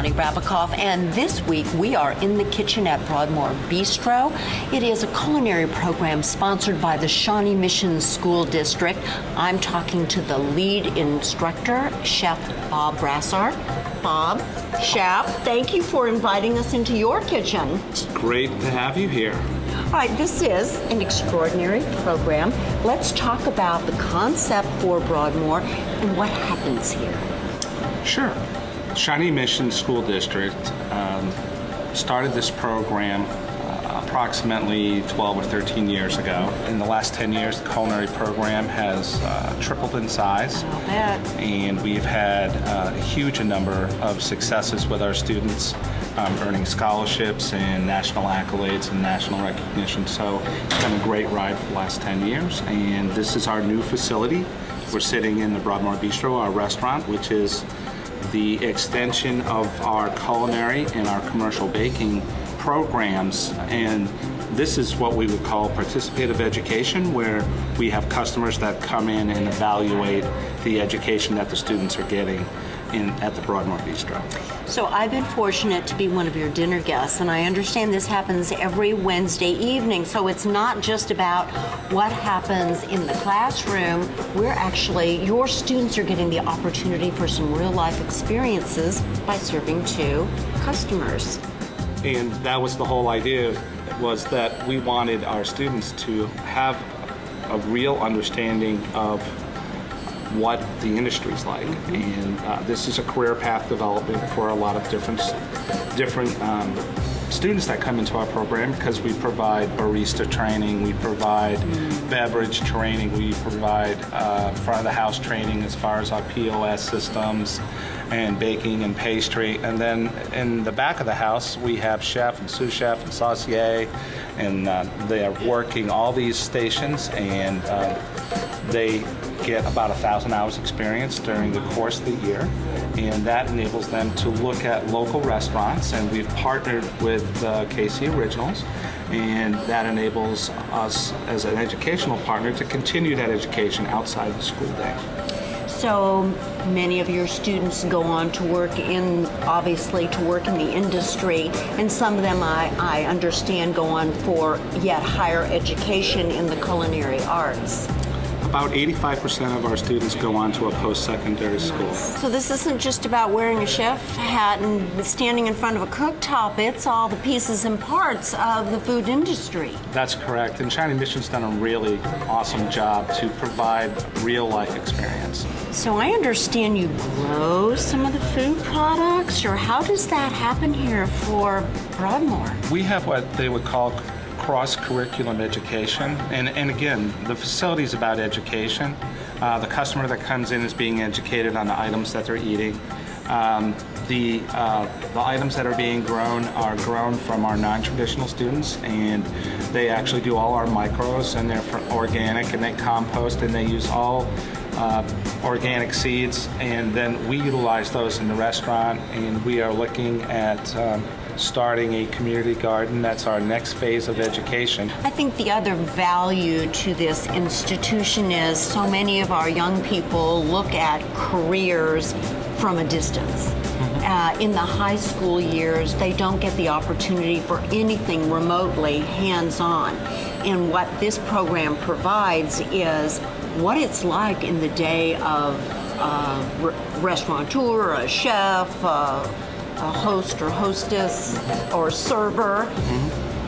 Connie Rabikoff, and this week we are in the kitchen at Broadmoor Bistro. It is a culinary program sponsored by the Shawnee Mission School District. I'm talking to the lead instructor, Chef Bob Brassard. Bob, Chef, thank you for inviting us into your kitchen. It's great to have you here. All right, this is an extraordinary program. Let's talk about the concept for Broadmoor and what happens here. Sure. Shawnee Mission School District started this program approximately 12 or 13 years ago. In the last 10 years, the culinary program has tripled in size. I'll bet. And we've had a huge number of successes with our students, earning scholarships and national accolades and national recognition. So it's been a great ride for the last 10 years. And this is our new facility. We're sitting in the Broadmoor Bistro, our restaurant, which is the extension of our culinary and our commercial baking programs. And this is what we would call participative education, where we have customers that come in and evaluate the education that the students are getting at the Broadmoor Bistro. So I've been fortunate to be one of your dinner guests, and I understand this happens every Wednesday evening. So it's not just about what happens in the classroom. Your students are getting the opportunity for some real life experiences by serving to customers. And that was the whole idea, was that we wanted our students to have a real understanding of what the industry's like. And this is a career path development for a lot of different students that come into our program, because we provide barista training, we provide beverage training, we provide front of the house training as far as our POS systems and baking and pastry. And then in the back of the house, we have chef and sous chef and saucier, and they are working all these stations, and they get about 1,000 hours experience during the course of the year, and that enables them to look at local restaurants. And we've partnered with KC Originals, and that enables us as an educational partner to continue that education outside the school day. So many of your students go on to work in the industry, and some of them I understand go on for yet higher education in the culinary arts. About 85% of our students go on to a post-secondary school. So this isn't just about wearing a chef hat and standing in front of a cooktop. It's all the pieces and parts of the food industry. That's correct. And Shawnee Mission's done a really awesome job to provide real-life experience. So I understand you grow some of the food products, or how does that happen here for Broadmoor? We have what they would call cross-curriculum education, and again, the facility is about education. The customer that comes in is being educated on the items that they're eating. The items that are being grown are grown from our non-traditional students, and they actually do all our micros, and they're organic, and they compost, and they use all organic seeds, and then we utilize those in the restaurant. And we are looking at starting a community garden. That's our next phase of education. I think the other value to this institution is so many of our young people look at careers from a distance. In the high school years, they don't get the opportunity for anything remotely hands-on. And what this program provides is what it's like in the day of a restaurateur, a chef, a host or hostess or server,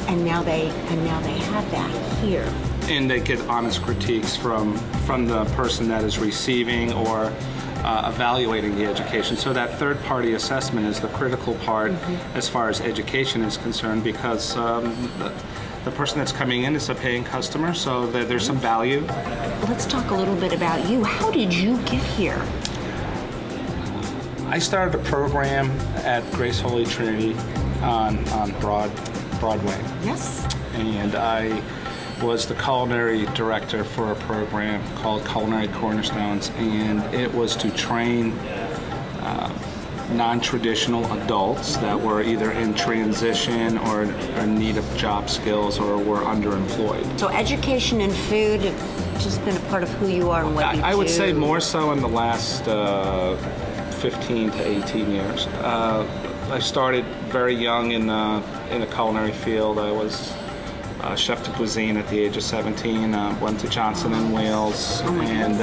and now they have that here. And they get honest critiques from the person that is receiving or evaluating the education. So that third-party assessment is the critical part as far as education is concerned, because the person that's coming in is a paying customer, so there's some value. Let's talk a little bit about you. How did you get here? I started a program at Grace Holy Trinity on Broadway. Yes. And I was the culinary director for a program called Culinary Cornerstones, and it was to train non-traditional adults that were either in transition or in need of job skills or were underemployed. So education and food have just been a part of who you are and what you do. I would say more so in the last 15 to 18 years. I started very young in the culinary field. I was chef de cuisine at the age of 17. Went to Johnson and Wales, and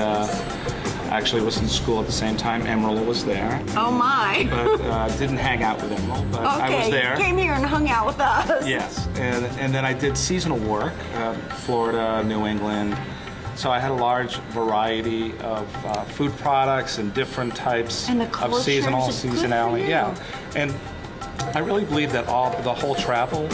actually was in school at the same time. Emerald was there. Oh my! But didn't hang out with Emerald, but I was there. You came here and hung out with us. Yes, and then I did seasonal work, Florida, New England. So I had a large variety of food products and different types of seasonality. Yeah, and I really believe that the whole travel,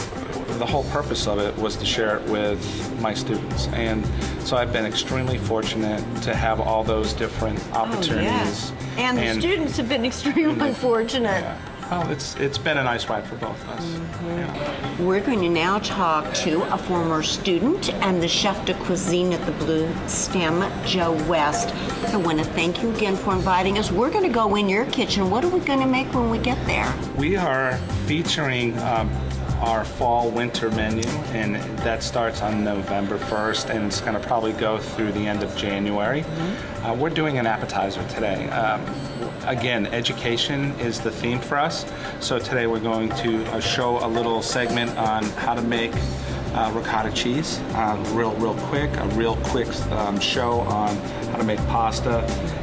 the whole purpose of it was to share it with my students. And so I've been extremely fortunate to have all those different opportunities. Oh, yes. And the students have been extremely fortunate. Yeah. Well, it's been a nice ride for both of us. Yeah. We're going to now talk to a former student and the chef de cuisine at the Blue Stem, Joe West. I want to thank you again for inviting us. We're going to go in your kitchen. What are we going to make when we get there? We are featuring our fall-winter menu, and that starts on November 1st, and it's going to probably go through the end of January. We're doing an appetizer today. Again, education is the theme for us, so today we're going to show a little segment on how to make ricotta cheese, real quick, a real quick show on how to make pasta,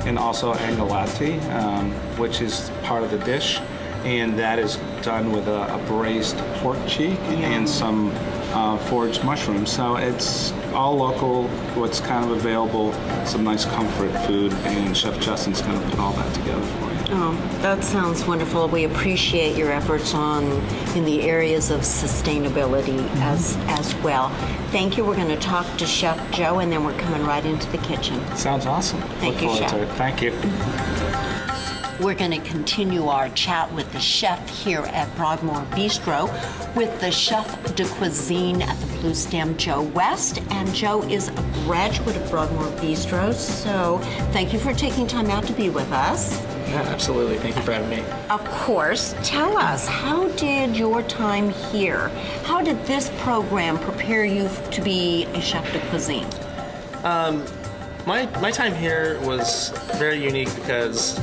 and also agnolotti, which is part of the dish. And that is done with a braised pork cheek and some foraged mushrooms. So it's all local, what's kind of available, some nice comfort food, and Chef Justin's going to put all that together for you. Oh, that sounds wonderful. We appreciate your efforts in the areas of sustainability as well. Thank you. We're going to talk to Chef Joe, and then we're coming right into the kitchen. Sounds awesome. Thank you, Chef. Thank you. We're going to continue our chat with the chef here at Broadmoor Bistro with the chef de cuisine at the Blue Stem, Joe West. And Joe is a graduate of Broadmoor Bistro, so thank you for taking time out to be with us. Yeah, absolutely. Thank you for having me. Of course. Tell us, how did your time here, how did this program prepare you to be a chef de cuisine? My time here was very unique because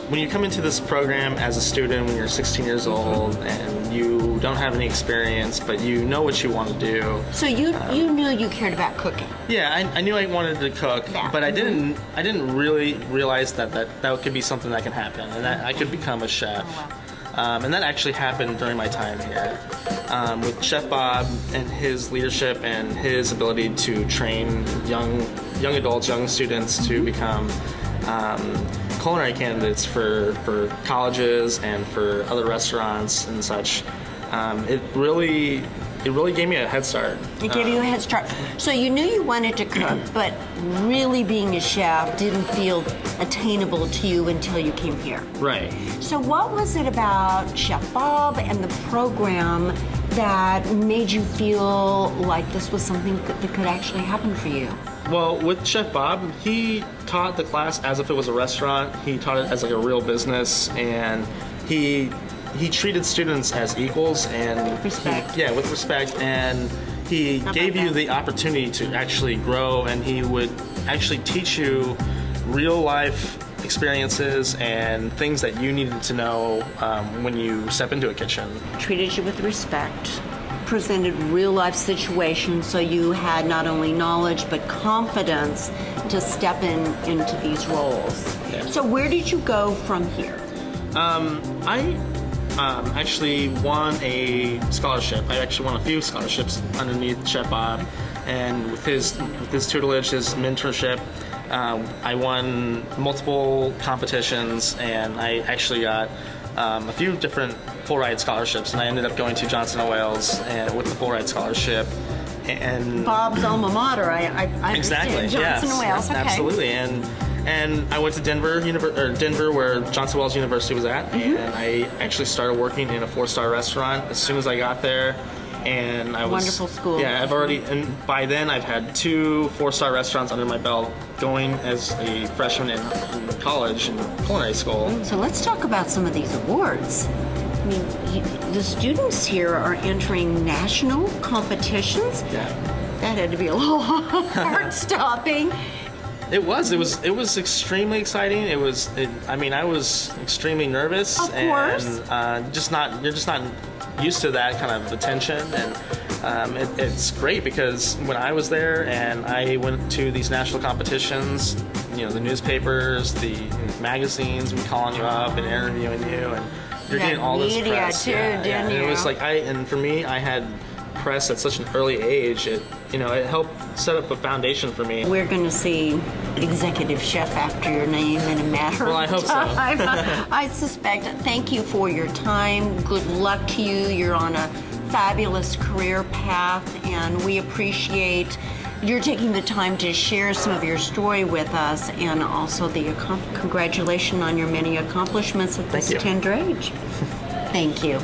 when you come into this program as a student when you're 16 years old and you don't have any experience, but you know what you want to do. So you knew you cared about cooking. Yeah, I knew I wanted to cook, but I didn't really realize that could be something that can happen and that I could become a chef. And that actually happened during my time here with Chef Bob and his leadership and his ability to train young adults, young students to become culinary candidates for colleges and for other restaurants and such. It really gave me a head start. It gave you a head start. So you knew you wanted to cook, but really being a chef didn't feel attainable to you until you came here. Right. So what was it about Chef Bob and the program that made you feel like this was something that could actually happen for you? Well, with Chef Bob, he taught the class as if it was a restaurant. He taught it as like a real business, and he treated students as equals and respect. With respect, and he gave you the opportunity to actually grow, and he would actually teach you real life experiences and things that you needed to know when you step into a kitchen. Treated you with respect, presented real life situations, so you had not only knowledge but confidence to step into these roles. Yeah. So where did you go from here? I actually won a scholarship. I actually won a few scholarships underneath Chef Bob, and with his tutelage, his mentorship, I won multiple competitions, and I actually got a few different full ride scholarships, and I ended up going to Johnson and Wales and with the full ride scholarship. And Bob's alma mater, I understand. Exactly. Johnson and Wales. Okay. Absolutely. And I went to Denver, where Johnson Wales University was at, and I actually started working in a 4-star restaurant as soon as I got there. And I was wonderful school. Yeah, and by then I've had 2 4-star restaurants under my belt, going as a freshman in college in culinary school. So let's talk about some of these awards. I mean, the students here are entering national competitions. Yeah. That had to be a little heart-stopping. It was extremely exciting. I was extremely nervous. Of course. And you're just not used to that kind of attention. And it's great because when I was there and I went to these national competitions, the newspapers, the magazines would be calling you up and interviewing you, and you're getting all this press. Too, didn't you? And it was like and for me, I had press at such an early age. It helped set up a foundation for me. We're going to see executive chef after your name in a matter I of hope time. so. I suspect. Thank you for your time. Good luck to you. You're on a fabulous career path, and we appreciate you're taking the time to share some of your story with us, and also the congratulations on your many accomplishments at this tender age. Thank you.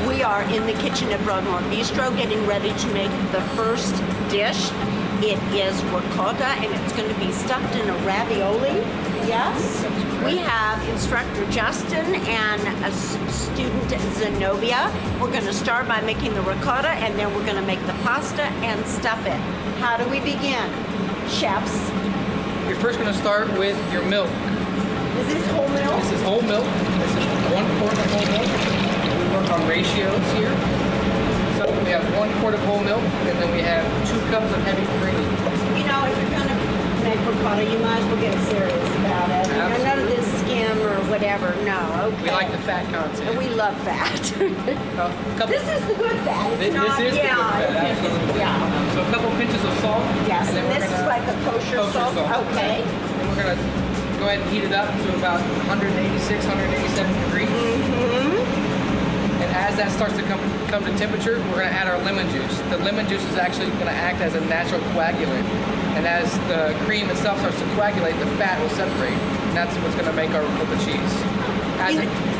We are in the kitchen at Broadmoor Bistro getting ready to make the first dish. It is ricotta, and it's going to be stuffed in a ravioli. Yes. We have instructor Justin and a student Zenobia. We're going to start by making the ricotta, and then we're going to make the pasta and stuff it. How do we begin, chefs? You're first going to start with your milk. Is this whole milk? This is whole milk. This is 1 quart of whole milk. We work on ratios here. So we have 1 quart of whole milk, and then we have 2 cups of heavy cream. If you're going to make ricotta, you might as well get serious about it. None of this skim or whatever. No. Okay. We like the fat content. We love fat. This is the good fat. This is the good fat. Absolutely. Yeah. So a couple pinches of salt. Yes, and this is like a kosher salt. Okay. And we're going to go ahead and heat it up to about 186, 187 degrees. And as that starts to come to temperature, we're going to add our lemon juice. The lemon juice is actually going to act as a natural coagulant. And as the cream itself starts to coagulate, the fat will separate. And that's what's going to make our ricotta cheese.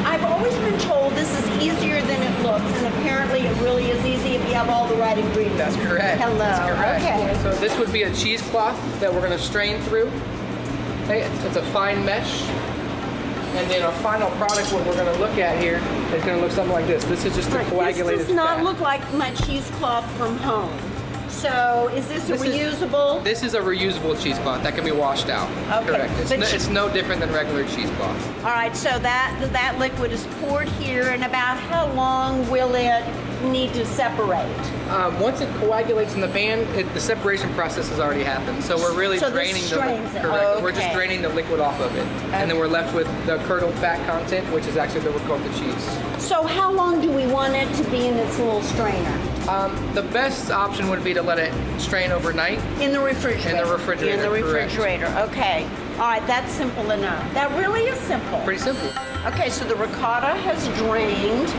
I've always been told this is easier than it looks, and apparently it really is easy if you have all the right ingredients. That's correct. Hello. That's correct. Okay. So this would be a cheesecloth that we're going to strain through. Okay, it's a fine mesh. And then our final product, what we're going to look at here, is going to look something like this. This is just a coagulated This does not fat. look like my cheesecloth from home. So is this a reusable? This is a reusable cheesecloth that can be washed out. Okay. Correct. It's no different than regular cheesecloth. All right, so that liquid is poured here, and about how long will it need to separate? Once it coagulates in the pan, the separation process has already happened. So we're really draining the liquid. Correct. We're just draining the liquid off of it, and then we're left with the curdled fat content, which is actually the ricotta cheese. So how long do we want it to be in this little strainer? The best option would be to let it strain overnight. In the refrigerator. In the refrigerator. In the refrigerator. Correct. Okay. All right, that's simple enough. That really is simple. Pretty simple. Okay, so the ricotta has drained.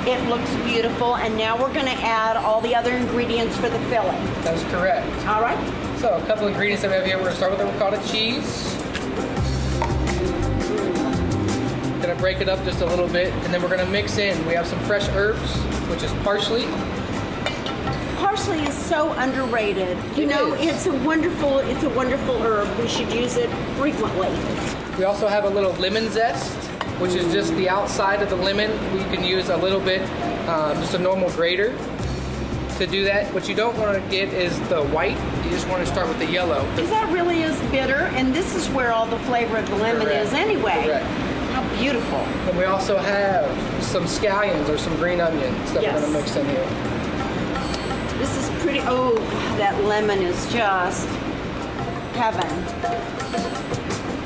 It looks beautiful, and now we're going to add all the other ingredients for the filling. That's correct. All right. So a couple ingredients that we have here. We're going to start with the ricotta cheese. Going to break it up just a little bit, and then we're going to mix in. We have some fresh herbs, which is parsley. Parsley is so underrated. It's a wonderful herb. We should use it frequently. We also have a little lemon zest, which is just the outside of the lemon. We can use a little bit, just a normal grater to do that. What you don't want to get is the white. You just want to start with the yellow. Because that really is bitter, and this is where all the flavor of the lemon is anyway. Correct. How beautiful. And we also have some scallions or some green onions that we're going to mix in here. This is pretty, that lemon is just heaven.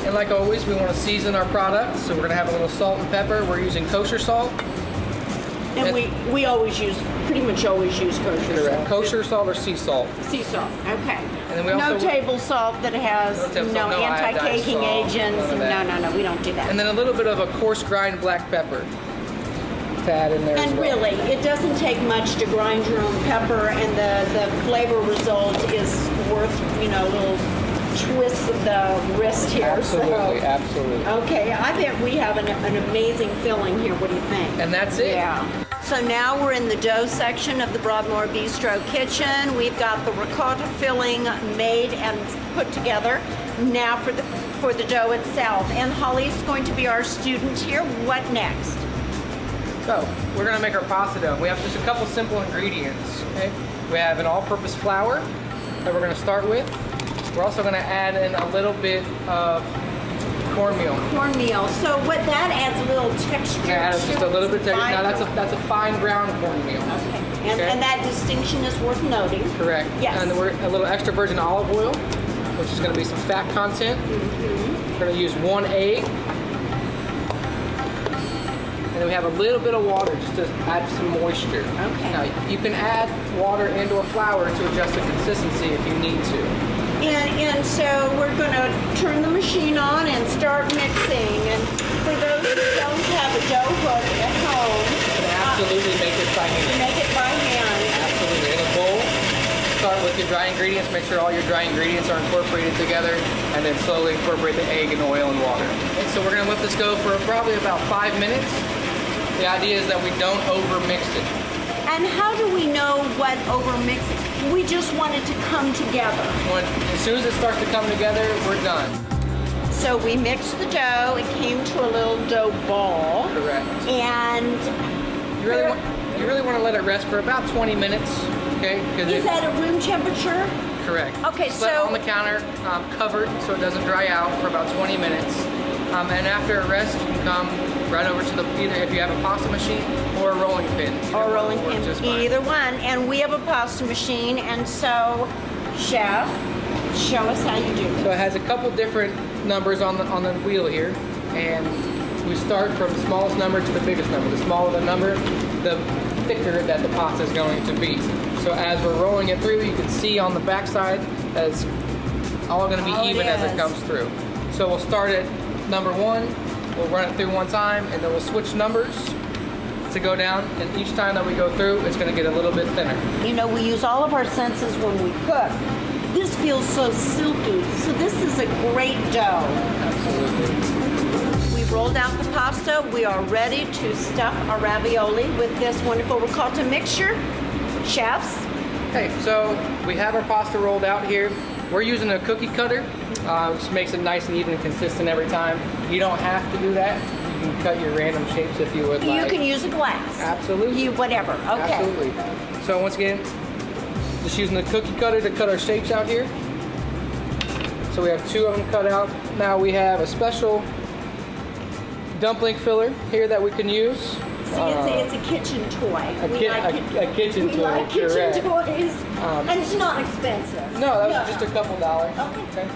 And like always, we want to season our products, so we're going to have a little salt and pepper. We're using kosher salt. And we pretty much always use kosher salt. Kosher salt or sea salt? Sea salt, okay. And then we also, no table salt that has no anti-caking agents. No, we don't do that. And then a little bit of a coarse grind black pepper to add in there as well. And really, it doesn't take much to grind your own pepper, and the flavor result is worth, little twists of the wrist here. Absolutely, absolutely. Okay, I bet we have an amazing filling here. What do you think? And that's it. Yeah. So now we're in the dough section of the Broadmoor Bistro kitchen. We've got the ricotta filling made and put together. Now for the dough itself. And Holly's going to be our student here. What next? So we're gonna make our pasta dough. We have just a couple simple ingredients. Okay, we have an all-purpose flour that we're gonna start with. We're also gonna add in a little bit of cornmeal. Cornmeal. So what that adds a little texture. Yeah, to just a little bit of texture. Now fiber. that's a fine brown cornmeal. Okay. And, Okay. and that distinction is worth noting. Correct. Yes. And we're a little extra virgin olive oil, which is gonna be some fat content. We're gonna use 1 egg. And then we have a little bit of water just to add some moisture. Okay. Now, you can add water and or flour to adjust the consistency if you need to. And so we're going to turn the machine on and start mixing. And for those who don't have a dough hook at home, You can absolutely make this by hand. make it by hand. Absolutely. In a bowl, start with your dry ingredients. Make sure all your dry ingredients are incorporated together, and then slowly incorporate the egg and oil and water. Okay, so we're going to let this go for probably about 5 minutes. The idea is that we don't over-mix it. And how do we know what over-mixing? We just want it to come together. As soon as it starts to come together, we're done. So we mixed the dough. It came to a little dough ball. Correct. And You really want to let it rest for about 20 minutes, okay? is that at room temperature? Correct. Okay, Just let it so- on the counter, covered so it doesn't dry out for about 20 minutes. And after it rests, you can come right over to either if you have a pasta machine or a rolling pin. Or a rolling Works pin, just fine. either one. And we have a pasta machine, and so, chef, show us how you do it. So it has a couple different numbers on the wheel here, and we start from the smallest number to the biggest number. The smaller the number, the thicker that the pasta is going to be. So as we're rolling it through, you can see on the backside that it's all going to be Oh, it even as it is. comes through. So we'll start at number 1, we'll run it through one time, and then we'll switch numbers to go down, and each time that we go through, it's going to get a little bit thinner. You know, we use all of our senses when we cook. This feels so silky, so this is a great dough. Absolutely. We've rolled out the pasta. We are ready to stuff our ravioli with this wonderful ricotta mixture. Chefs, Okay, so we have our pasta rolled out here. We're using a cookie cutter, which makes it nice and even and consistent every time. You don't have to do that. You can cut your random shapes if you would you like. can use a glass. Absolutely. You, whatever, okay. Absolutely. So once again, just using the cookie cutter to cut our shapes out here. So we have 2 of them cut out. Now we have a special dumpling filler here that we can use. See, it's a kitchen toy. A kitchen we toy, like kitchen correct. toys, and it's not expensive. No, that was just a couple dollars. Okay.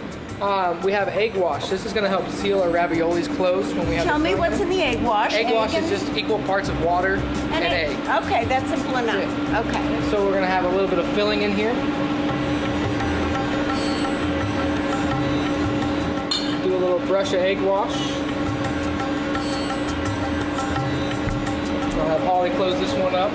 We have egg wash. This is going to help seal our raviolis closed when we have Tell to me cook what's them. in the egg wash. Egg wash and- is just equal parts of water and egg. Okay, that's simple enough. Yeah. Okay. So we're going to have a little bit of filling in here. Do a little brush of egg wash. I'll have Holly close this one up.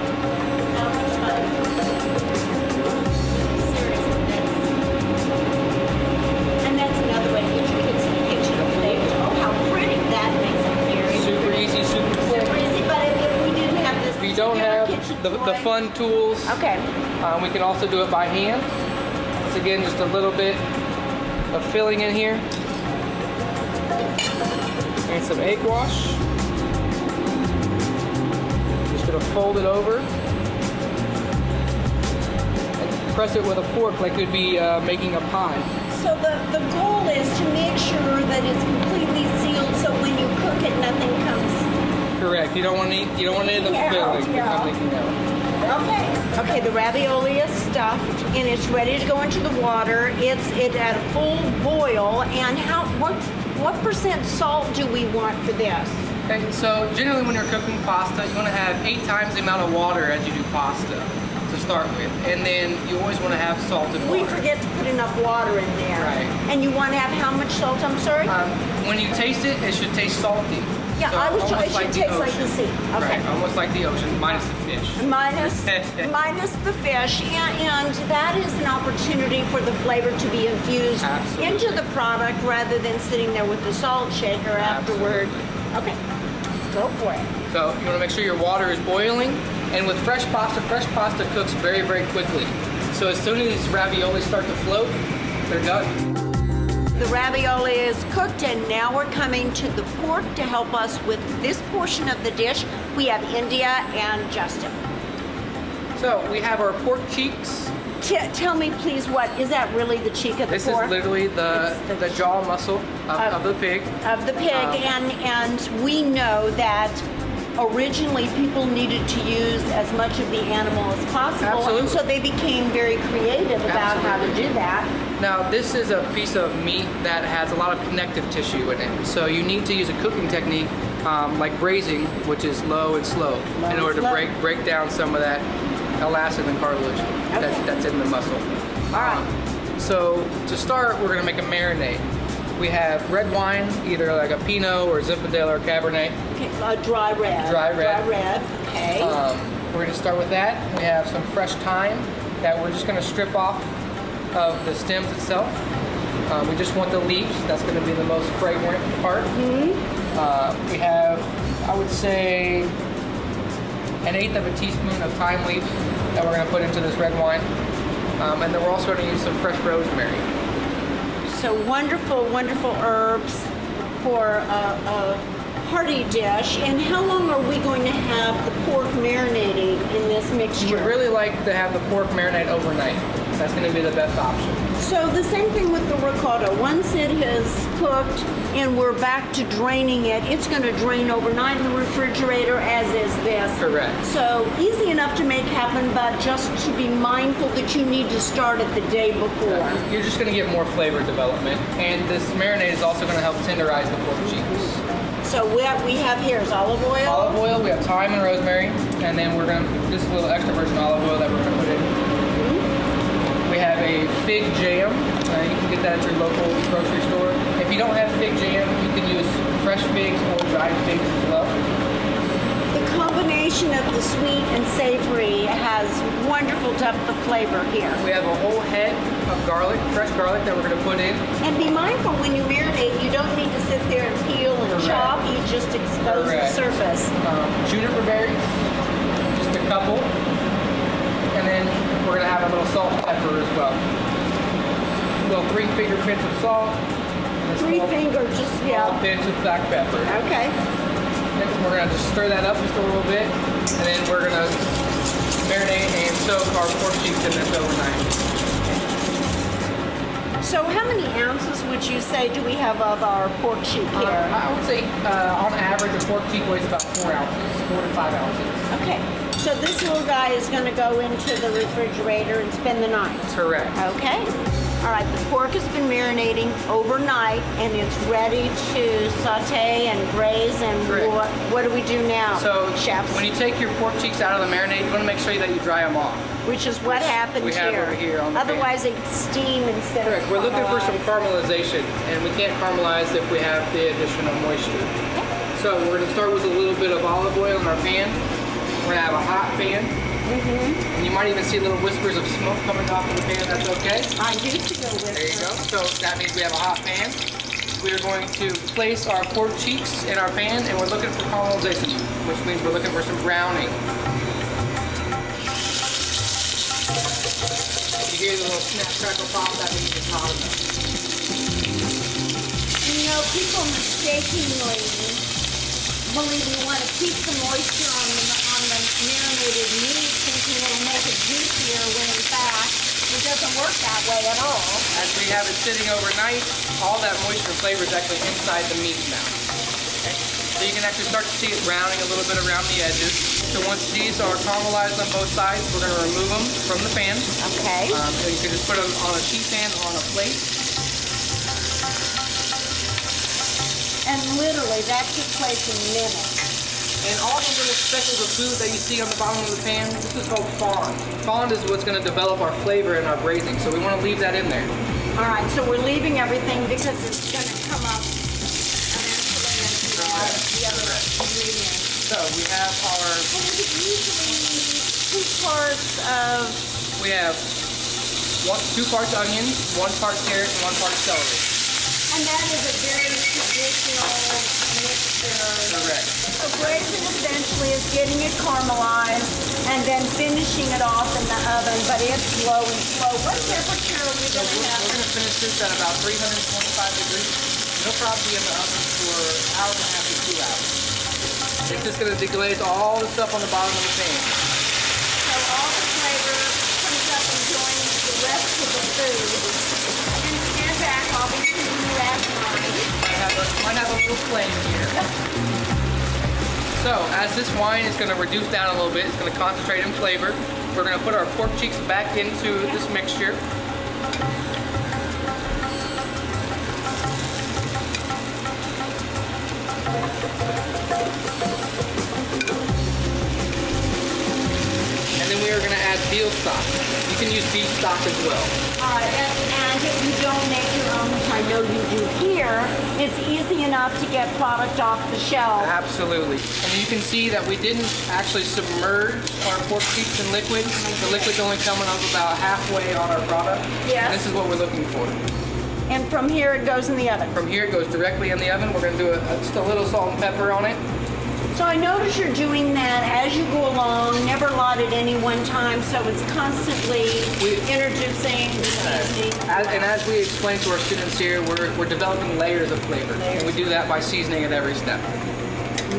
And that's another way to get your kids in the kitchen. Oh, how pretty. That makes it very Super easy, super quick. super easy. But if we didn't have this If you don't have kitchen the toy- fun tools, Okay. we can also do it by hand. Once again, just a little bit of filling in here. And some egg wash. Just gonna fold it over. And press it with a fork like you'd be making a pie. So the goal is to make sure that it's completely sealed so when you cook it, nothing comes. Correct. You don't want any of the Yeah, filling yeah. coming out. Okay. Okay, the ravioli is stuffed and it's ready to go into the water. It's at a full boil. And what percent salt do we want for this? Okay, so generally when you're cooking pasta, you want to have 8 times the amount of water as you do pasta to start with. And then you always want to have salted water. We forget to put enough water in there. Right. And you want to have how much salt? I'm sorry? When you taste it, it should taste salty. Yeah, So I was almost trying. It like should the taste like the ocean. sea. Okay. Right, almost like the ocean, minus the fish. Minus the fish, and that is an opportunity for the flavor to be infused Absolutely. into the product rather than sitting there with the salt shaker afterward. Okay, go for it. So you want to make sure your water is boiling, and with fresh pasta cooks very, very quickly. So as soon as these raviolis start to float, they're done. The ravioli is cooked, and now we're coming to the pork to help us with this portion of the dish. We have India and Justin. So we have our pork cheeks. Tell me, please, what is that really the cheek of the This pork? is literally the jaw muscle of the pig. Of the pig, and we know that originally people needed to use as much of the animal as possible. Absolutely. And so they became very creative about how to do that. Now, this is a piece of meat that has a lot of connective tissue in it. So you need to use a cooking technique like braising, which is low and slow, in order to break down some of that elastin and cartilage that's in the muscle. All right. So to start, we're going to make a marinade. We have red wine, either like a Pinot or Zinfandel or Cabernet. Okay, dry red. Dry red. Dry red, okay. We're going to start with that. We have some fresh thyme that we're just going to strip off of the stems itself. We just want the leaves. That's going to be the most fragrant part. Mm-hmm. We have, I would say, 1/8 of a teaspoon of thyme leaf that we're going to put into this red wine. And then we're also going to use some fresh rosemary. So wonderful, wonderful herbs for a hearty dish. And how long are we going to have the pork marinating in this mixture? We really like to have the pork marinate overnight. That's going to be the best option. So the same thing with the ricotta. Once it has cooked and we're back to draining it, it's going to drain overnight in the refrigerator, as is this. Correct. So easy enough to make happen, but just to be mindful that you need to start it the day before. You're just going to get more flavor development. And this marinade is also going to help tenderize the pork cheeks. So what we have here is olive oil. Olive oil, we have thyme and rosemary, and then we're going to, this is a little extra virgin olive oil that we're going to put in. We have a fig jam. You can get that at your local grocery store. If you don't have fig jam, you can use fresh figs or dried figs as well. The combination of the sweet and savory has wonderful depth of flavor here. We have a whole head of garlic, fresh garlic that we're going to put in. And be mindful when you marinate, you don't need to sit there and peel and chop. You just expose the surface. Juniper berries, just a couple. And then we're going to have a little salt and pepper as well. A little 3-finger pinch of salt. Three-finger, just, yeah. Pinch of black pepper. Okay. Next, we're going to just stir that up just a little bit. And then we're going to marinate and soak our pork cheeks in this overnight. So how many ounces would you say do we have of our pork cheek here? I would say on average a pork cheek weighs about 4 ounces, 4 to 5 ounces. Okay. So this little guy is going to go into the refrigerator and spend the night? Correct. Okay. All right, the pork has been marinating overnight and it's ready to saute and braise, and what do we do now, So chefs? when you take your pork cheeks out of the marinade, you want to make sure that you dry them off. Which is what happened we have over here on the Otherwise they steam instead Correct. of We're looking for some caramelize. caramelization, and we can't caramelize if we have the addition of moisture. So we're going to start with a little bit of olive oil in our pan. We're going to have a hot pan. And you might even see little whispers of smoke coming off of the pan. That's okay. I do see a whisper. There you go. So that means we have a hot pan. We are going to place our pork cheeks in our pan, and we're looking for caramelization, which means we're looking for some browning. You hear the little snap, crackle, pop, that means it's hot enough. You know, people mistakenly believe we want to keep the moisture on the marinated meat, thinking it'll make it juicier, when in fact it doesn't work that way at all. As we have it sitting overnight, all that moisture and flavor is actually inside the meat now. Okay? So you can actually start to see it browning a little bit around the edges. So once these are caramelized on both sides, we're going to remove them from the pan. Okay. So you can just put them on a sheet pan or on a plate. And literally, that took place in minutes. And all the little speckles of food that you see on the bottom of the pan, this is called fond. Fond is what's going to develop our flavor in our braising, so we want to leave that in there. All right, so we're leaving everything because it's going to come up eventually into the other ingredients. So we have our... And is it usually 2 parts of... We have 2 parts onions, 1 part carrot, and 1 part celery. And And that is a very traditional mixture. Correct. So braising essentially is getting it caramelized and then finishing it off in the oven, but it's slow and slow. What temperature are we So going to we're have? going to finish this at about 325 degrees. It'll probably be in the oven for an hour and a half to 2 hours. It's just going to deglaze all the stuff on the bottom of the pan. So all the flavor comes up and joins the rest of the food. And stand back, I'll be shooting you at mine. Might have a little flame here. So as this wine is going to reduce down a little bit, it's going to concentrate in flavor. We're going to put our pork cheeks back into this mixture. And then we are going to add veal stock. You can use beef stock as well. All right, and if you don't make your own, which I know you do here, it's easy enough to get product off the shelf. Absolutely. And you can see that we didn't actually submerge our pork cheeks in liquid. The liquid's only coming up about halfway on our product. Yes. And this is what we're looking for. And from here it goes in the oven. From here it goes directly in the oven. We're going to do just a little salt and pepper on it. So I notice you're doing that as you go along, never lot at any one time, so it's constantly introducing, seasoning. And as we explain to our students here, we're developing layers of flavor. And we do that by seasoning at every step.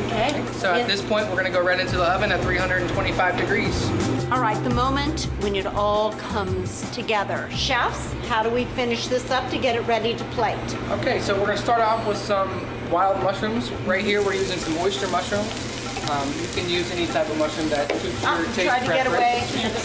Okay. So at this point, we're going to go right into the oven at 325 degrees. All right, the moment when it all comes together. Chefs, how do we finish this up to get it ready to plate? Okay, so we're going to start off with some wild mushrooms. Right here, we're using some oyster mushrooms. You can use any type of mushroom that suits your taste Try to get away. preference.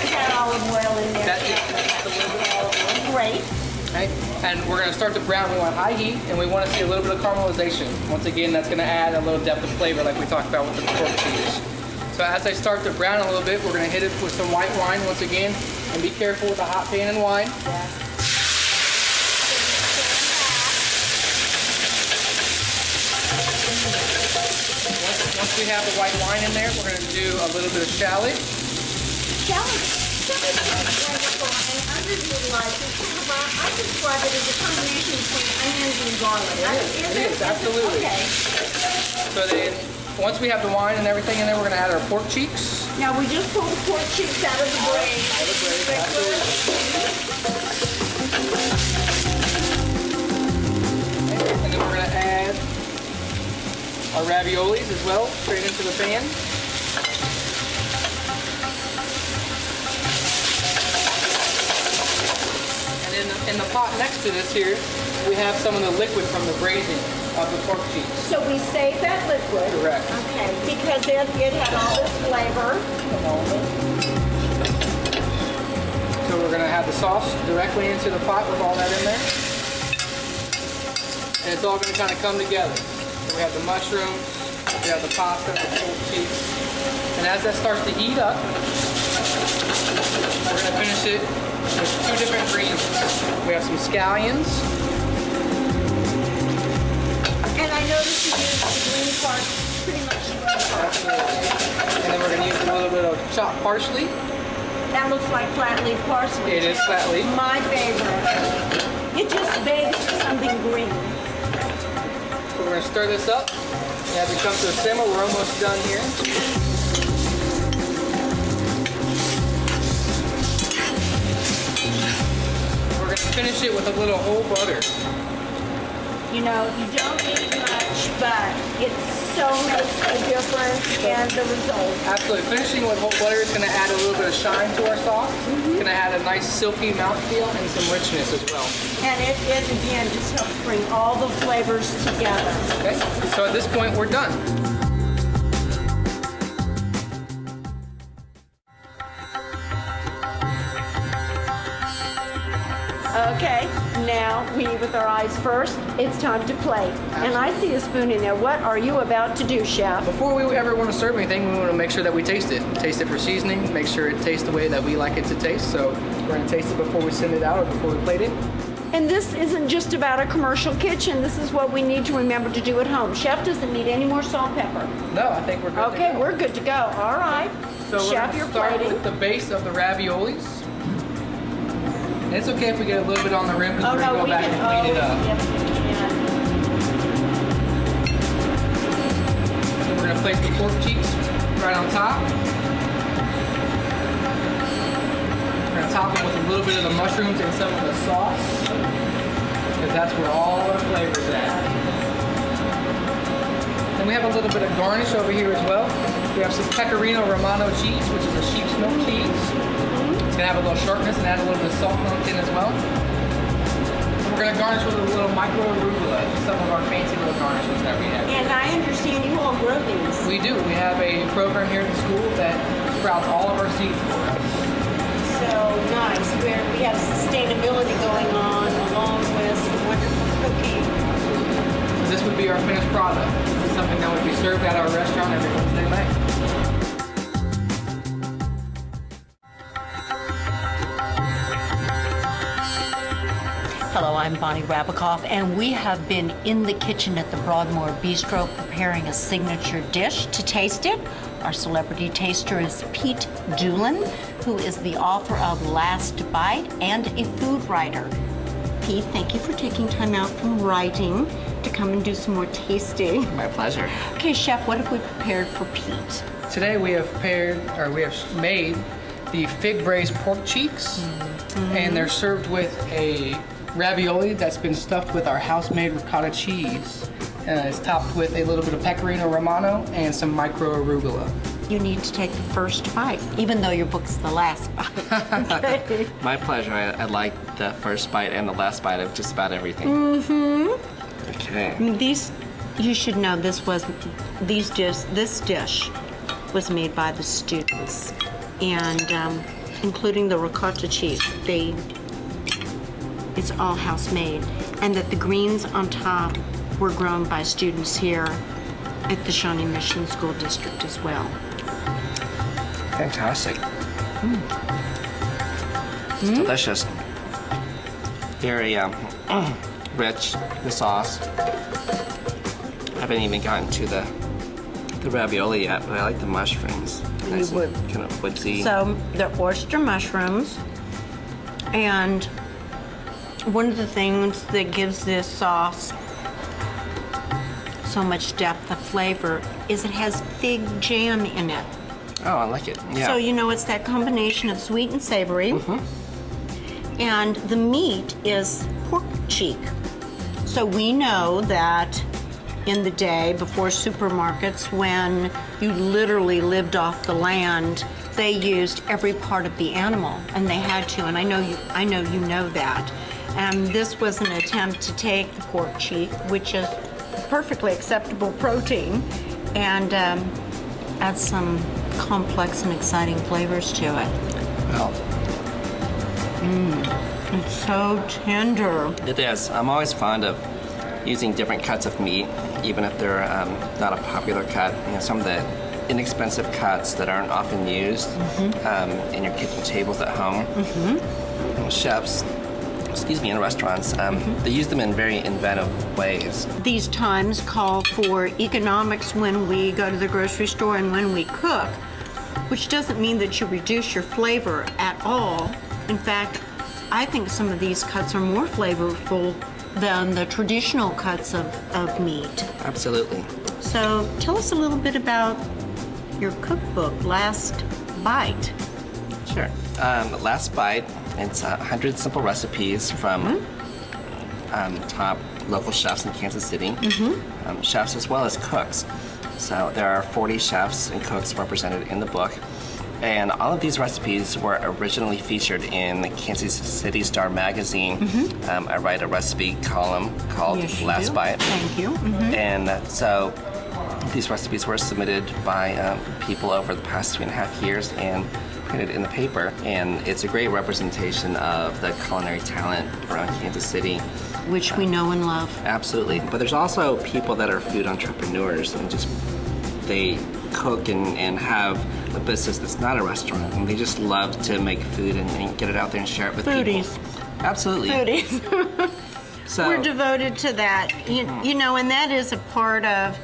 Is that olive oil in there? That is just a little bit of olive oil. Great. Okay, and we're going to start to brown. We want high heat, and we want to see a little bit of caramelization. Once again, that's going to add a little depth of flavor like we talked about with the pork cheese. So as they start to brown a little bit, we're going to hit it with some white wine once again, and be careful with the hot pan and wine. Once we have the white wine in there, we're going to do a little bit of shallot. Shallot is wonderful and underutilized. It's sort of I describe it as a combination between onions and garlic. It is, absolutely. Okay. So then, once we have the wine and everything in there, we're going to add our pork cheeks. Now we just pulled the pork cheeks out of the braise. And then we're going to add our raviolis as well, straight into the pan. And in the pot next to this here, we have some of the liquid from the braising of the pork cheeks. So we save that liquid. Correct. Okay, because it had all this flavor. So we're going to have the sauce directly into the pot with all that in there. And it's all going to kind of come together. So we have the mushrooms, we have the pasta, the pork cheeks. And as that starts to heat up, we're going to finish it with two different ingredients. We have some scallions. And I noticed you used the green part pretty much And then we're going to use a little bit of chopped parsley. That looks like flat leaf parsley. It is flat leaf. My favorite. It just begs for something green. So we're going to stir this up. And as it comes to a simmer, we're almost done here. We're going to finish it with a little whole butter. You know, you don't need much, but it so makes a difference in the result. Absolutely. Finishing with whole butter is going to add a little bit of shine to our sauce. It's going to add a nice silky mouthfeel and some richness as well. And it again, just helps bring all the flavors together. Okay, so at this point, we're done. Okay, now we eat with our eyes first. It's time to plate. And I see a spoon in there. What are you about to do, Chef? Before we ever want to serve anything, we want to make sure that we taste it. Taste it for seasoning, make sure it tastes the way that we like it to taste. So we're going to taste it before we send it out or before we plate it. And this isn't just about a commercial kitchen. This is what we need to remember to do at home. Chef doesn't need any more salt and pepper. No, I think we're good to Okay, go. we're good to go. All right. So Chef, we're you're going to start plating. with the base of the raviolis. And it's okay if we get a little bit on the rim because we're going to go back and clean it up. So we're going to place the pork cheeks right on top. We're going to top them with a little bit of the mushrooms and some of the sauce, because that's where all our flavor's at. Then we have a little bit of garnish over here as well. We have some Pecorino Romano cheese, which is a sheep's milk cheese. It's going to have a little sharpness and add a little bit of salt milk in as well. And we're going to garnish with a little micro arugula, some of our fancy little garnishes that we have. And I understand you all grow these. We do. We have a program here at the school that sprouts all of our seeds for us. So nice. We have sustainability going on along with some wonderful cooking. So this would be our finished product. This is something that would be served at our restaurant every Wednesday night. Hello, I'm Bonnie Rabakoff, and we have been in the kitchen at the Broadmoor Bistro preparing a signature dish. To taste it, our celebrity taster is Pete Doolin, who is the author of Last Bite and a food writer. Pete, thank you for taking time out from writing to come and do some more tasting. My pleasure. Okay, Chef, what have we prepared for Pete? Today we have made the fig braised pork cheeks, and they're served with a ravioli that's been stuffed with our house-made ricotta cheese. It's topped with a little bit of Pecorino Romano and some micro arugula. You need to take the first bite, even though your book's the last bite. Okay. My pleasure. I like the first bite and the last bite of just about everything. Okay. These, you should know, this dish was made by the students, and including the ricotta cheese. It's all house made, and that the greens on top were grown by students here at the Shawnee Mission School District as well. Fantastic. It's delicious. Very rich, the sauce. I haven't even gotten to the ravioli yet, but I like the mushrooms. Nice and kind of woodsy. So they're oyster mushrooms, and one of the things that gives this sauce so much depth of flavor is it has fig jam in it. Oh, I like it. Yeah. So you know it's that combination of sweet and savory. And the meat is pork cheek. So we know that in the day before supermarkets, when you literally lived off the land, they used every part of the animal, and they had to. And I know you know that. And this was an attempt to take the pork cheek, which is perfectly acceptable protein, and add some complex and exciting flavors to it. Well, It's so tender. it is. I'm always fond of using different cuts of meat, even if they're not a popular cut. You know, some of the inexpensive cuts that aren't often used in your kitchen tables at home. Chefs, in restaurants, they use them in very inventive ways. These times call for economics when we go to the grocery store and when we cook, which doesn't mean that you reduce your flavor at all. In fact, I think some of these cuts are more flavorful than the traditional cuts of meat. Absolutely. So tell us a little bit about your cookbook, Last Bite. Sure. Last Bite, it's 100 simple recipes from top local chefs in Kansas City, chefs as well as cooks. So there are 40 chefs and cooks represented in the book. And all of these recipes were originally featured in the Kansas City Star magazine. I write a recipe column called Last Bite. Thank you. And so these recipes were submitted by people over the past 2.5 years and printed in the paper. And it's a great representation of the culinary talent around Kansas City. Which we know and love. Absolutely. But there's also people that are food entrepreneurs and just they cook and have a business that's not a restaurant, and they just love to make food and get it out there and share it with Foodies. people. Absolutely. Foodies. So we're devoted to that. You know, and that is a part of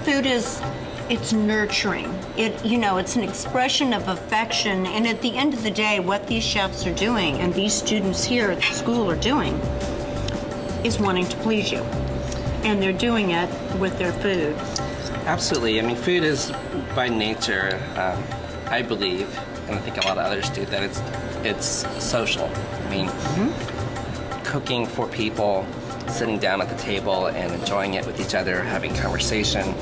food is it's nurturing. It's an expression of affection, and at the end of the day, what these chefs are doing and these students here at the school are doing is wanting to please you. And they're doing it with their food. Absolutely. I mean, food is by nature, I believe, and I think a lot of others do, that it's social. I mean, cooking for people, sitting down at the table and enjoying it with each other, having conversation.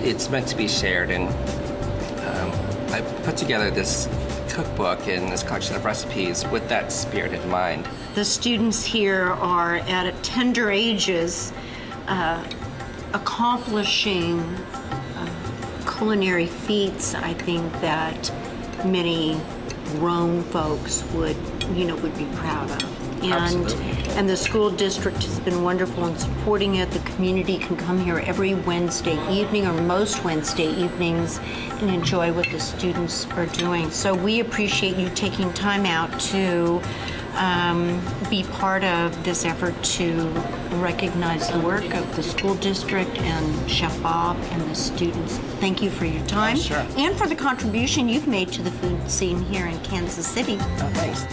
It's meant to be shared, and I put together this cookbook and this collection of recipes with that spirit in mind. The students here are at tender ages accomplishing culinary feats, I think, that many grown folks would be proud of. And the school district has been wonderful in supporting it. The community can come here every Wednesday evening or most Wednesday evenings and enjoy what the students are doing. So we appreciate you taking time out to be part of this effort to recognize the work of the school district and Chef Bob and the students. Thank you for your time. Sure. And for the contribution you've made to the food scene here in Kansas City. Oh, thanks.